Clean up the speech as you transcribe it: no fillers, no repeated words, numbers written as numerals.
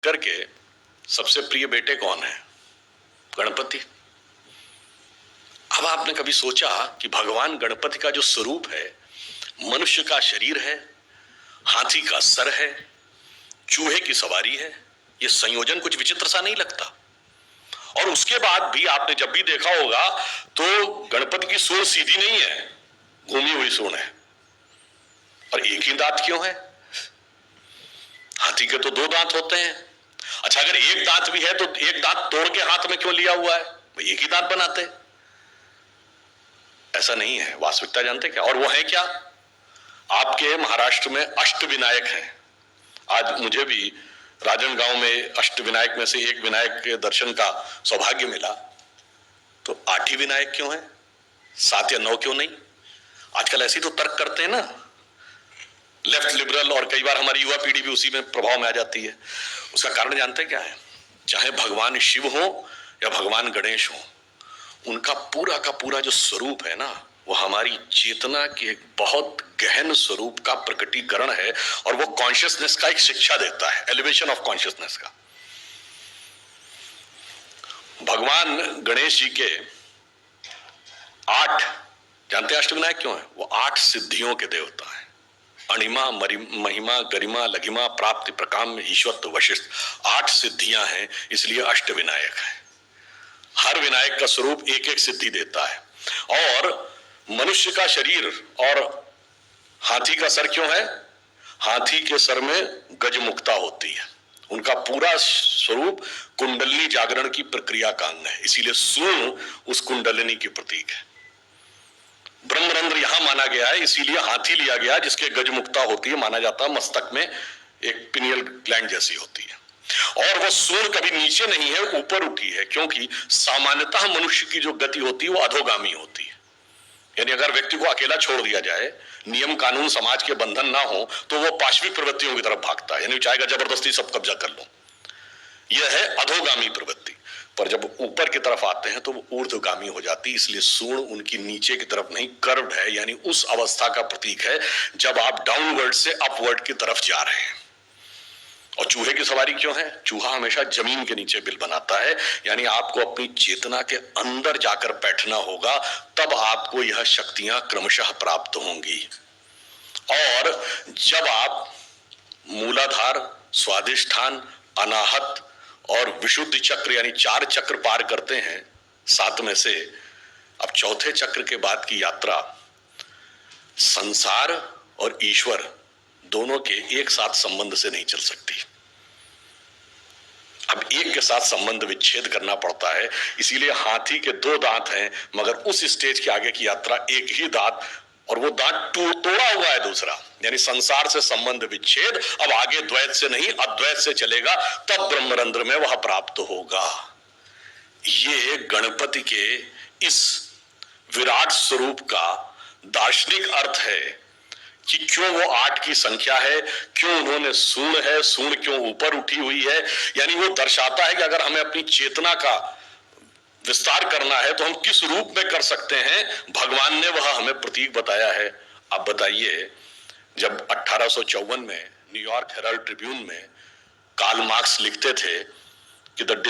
करके सबसे प्रिय बेटे कौन है? गणपति। अब आपने कभी सोचा कि भगवान गणपति का जो स्वरूप है, मनुष्य का शरीर है, हाथी का सर है, चूहे की सवारी है, ये संयोजन कुछ विचित्र सा नहीं लगता? और उसके बाद भी आपने जब भी देखा होगा तो गणपति की सूंड सीधी नहीं है, घूमी हुई सूंड है। और एक ही दांत क्यों है? हाथी के तो दो दांत होते हैं। अच्छा, अगर एक दांत भी है तो एक दांत तोड़ के हाथ में क्यों लिया हुआ है? भाई एक ही दांत बनाते। ऐसा नहीं है, वास्तविकता जानते क्या? और वो है क्या? आपके महाराष्ट्र में अष्टविनायक हैं। आज मुझे भी राजनांदगांव में अष्टविनायक में से एक विनायक के दर्शन का सौभाग्य मिला। तो 8 ही विनायक क्यों है? 7 या 9 क्यों नहीं? आजकल ऐसी तो तर्क करते हैं ना, लेफ्ट लिबरल, और कई बार हमारी युवा पीढ़ी भी उसी में प्रभाव में आ जाती है। उसका कारण जानते क्या है? चाहे भगवान शिव हो या भगवान गणेश हो, उनका पूरा का पूरा जो स्वरूप है ना, वो हमारी चेतना के एक बहुत गहन स्वरूप का प्रकटीकरण है। और वो कॉन्शियसनेस का एक शिक्षा देता है, एलिवेशन ऑफ कॉन्शियसनेस का। भगवान गणेश जी के 8, जानते हैं अष्टविनायक क्यों है? वो 8 सिद्धियों के देवता है। अणिमा, महिमा, गरिमा, लघिमा, प्राप्ति, प्रकाम्य, ईश्वरत्व, वशिष्ठ, 8 सिद्धियां हैं, इसलिए अष्टविनायक है। हर विनायक का स्वरूप एक एक सिद्धि देता है। और मनुष्य का शरीर और हाथी का सर क्यों है? हाथी के सर में गजमुक्ता होती है। उनका पूरा स्वरूप कुंडलिनी जागरण की प्रक्रिया का अंग है, इसीलिए सूंड उस कुंडलिनी की प्रतीक है। ब्रह्मरंध्र यहां माना गया है, इसीलिए हाथी लिया गया, जिसके गजमुक्ता होती है। माना जाता है मस्तक में एक पिनियल ग्लैंड जैसी होती है। और वो सूंड कभी नीचे नहीं है, ऊपर उठी है, क्योंकि सामान्यतः मनुष्य की जो गति होती है वो अधोगामी होती है। यानी अगर व्यक्ति को अकेला छोड़ दिया जाए, नियम कानून समाज के बंधन ना हो, तो वो पाशविक प्रवृत्तियों की तरफ भागता है, यानी चाहेगा जबरदस्ती सब कब्जा कर लो। यह है अधोगामी प्रवृत्ति। पर जब ऊपर की तरफ आते हैं तो वो ऊर्ध्वगामी हो जाती है। इसलिए सूंड उनकी नीचे की तरफ नहीं, कर्व्ड है, यानी उस अवस्था का प्रतीक है जब आप डाउनवर्ड से अपवर्ड की तरफ जा रहे हैं। और चूहे की सवारी क्यों है? चूहा हमेशा जमीन के नीचे बिल बनाता है, यानी आपको अपनी चेतना के अंदर जाकर बैठना होगा, तब आपको यह शक्तियां क्रमशः प्राप्त होंगी। और जब आप मूलाधार, स्वादिष्ठान, अनाहत और विशुद्ध चक्र यानी 4 चक्र पार करते हैं 7 में से, अब चौथे चक्र के बाद की यात्रा संसार और ईश्वर दोनों के एक साथ संबंध से नहीं चल सकती। अब एक के साथ संबंध विच्छेद करना पड़ता है। इसीलिए हाथी के 2 दांत हैं, मगर उस स्टेज के आगे की यात्रा एक ही दांत, और वो दांत तोड़ा हुआ है दूसरा, यानी संसार से संबंध विच्छेद। अब आगे द्वैत से नहीं, अद्वैत से चलेगा, तब ब्रह्मरंध्र में वह प्राप्त होगा। ये गणपति के इस विराट स्वरूप का दार्शनिक अर्थ है कि क्यों वो 8 की संख्या है, क्यों उन्होंने सूंड है, सूंड क्यों ऊपर उठी हुई है। यानी वो दर्शाता है कि अगर हमें अपनी चेतना का विस्तार करना है तो हम किस रूप में कर सकते हैं। भगवान ने वह हमें प्रतीक बताया है। अब बताइए, जब 1854 में न्यूयॉर्क हेराल्ड ट्रिब्यून में कार्ल मार्क्स लिखते थे कि द